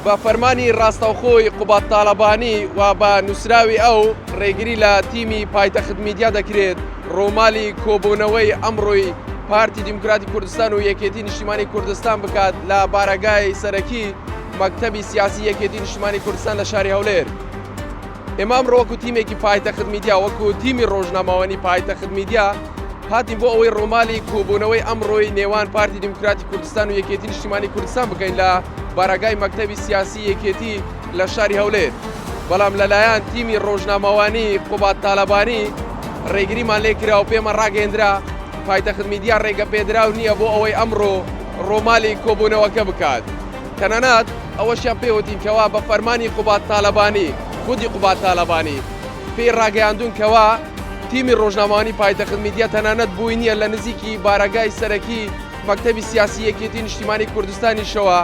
بە فەرمانی ڕاستەوخۆی قوبات تاالبانی و بە نووسراوی ئەو ڕێگری لە تیمی پایتەخت میدیا دەکرێت ڕۆمالی کۆبوونەوەی ئەمڕۆی پارتی دیموکراتی کوردستان و یەکێتی نیشتیمانی کوردستان بکات لە بارەگای سەرەکی مەکتەبی سیاسی یەکێتی نیشتیمانی کوردستان لە شاری هەولێر. ئێمە ئەمڕۆ وەکو تیمێکی پایتەخت میدیا وەکو تیمی ڕۆژنامەوانی پایتەخت میدیا هاتیم بۆ ئەوەی ڕۆمالی کۆبوونەوەی ئەمڕۆی نێوان پارتی دیموکراتی کوردستان و یەکێتی نیشتیمانی کوردستان بکەین لە بارەگای مەکتەبی سیاسی یەکێتی لە شاری هەولێر. بەڵام لەلایەن تیمی ڕۆژنامەوانی قوبات تاالبانی ڕێگریمان لێ کرا و پێمە ڕاگەیەندرا پایتەخت میدیا ڕێگە پێدراو نییە بۆ ئەوەی ئەمڕۆ ڕۆمالی کۆبوونەوەکە بکات. تەنانەت ئەوەشیان پێوتین کەوا بە فەرمانی قوبات تاالبانی خودی قوبات تاالبانی پێی ڕاگەیاندون کەوا تیمی ڕۆژنامەوانی پایتەخت میدیا تەنانەت بووی نییە لە نزیکی بارەگای سەرەکی مەکتەبی سیاسی یەکێتی نیشتیمانی کوردستانیشەوە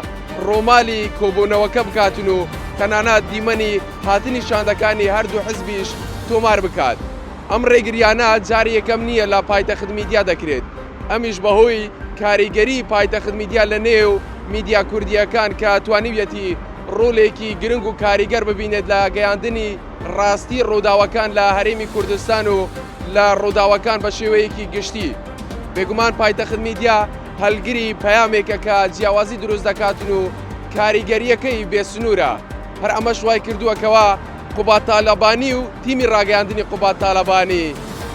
ڕۆمالی کۆبوونەوەکە بکاتن و تەنانەت دیمەنی هاتنی شاندەکانی هەردوو حزبیش تۆمار بکات. ئەم ڕێگریانە جاری یەکەم نییە لە پایتەخت میدیا دەکرێت. ئەمیش بەهۆی کاریگەری پایتەخت میدیا لە نێو میدیا کوردیەکان کە توانیویەتی ڕۆڵێکی گرنگ و کاریگەر ببینێت لە گەیاندنی ڕاستی ڕووداوەکان لە هەرێمی کوردستان و لە ڕووداوەکان بە شێوەیەکی گشتی. بێگومان پایتەخت میدیا هەلگری پەیامێکە کە جیاوازی دروست دەکاتن و کاریگەریەکەی بێسنوورە. هەر ئەمەش وای کردووەکەوە قوبات تاالبانی و تیمی ڕاگەیاندنی قوبات تاالبانی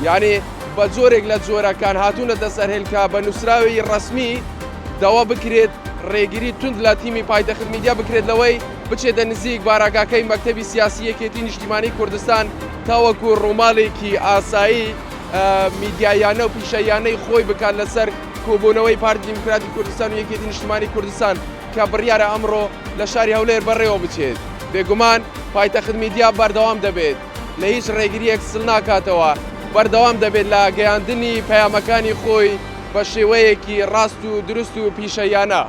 یعنی بە جۆرێک لە جۆرەکان هاتوونەتە سەر هێلکە بە نووسراوی ڕسمی داوا بکرێت ڕێگیری تند لە تیمی پایتەخت میدیا بکرێت لەوەی بچێتە نزیک بارەگاکەی مەکتەبی سیاسی یەکێتی نیشتیمانی کوردستان تاوەکو ڕۆماڵێکی ئاسایی میدیایانە و پیشەیانەی خۆی بکات لەسەر کۆبوونەوەی پارتی دیموکراتی کوردستان و یەکێتی نیشتیمانی کوردستان کە بڕیارە ئەمڕۆ لە شاری هەولێر بەڕێوە بچێت. بێگومان پایتەخت میدیا بەردەوام دەبێت لە هیچ ڕێگریەک سڵ ناکاتەوە، بەردەوام دەبێت لە گەیاندنی پەیامەکانی خۆی بە شێوەیەکی ڕاست و دروست و پیشەیانە.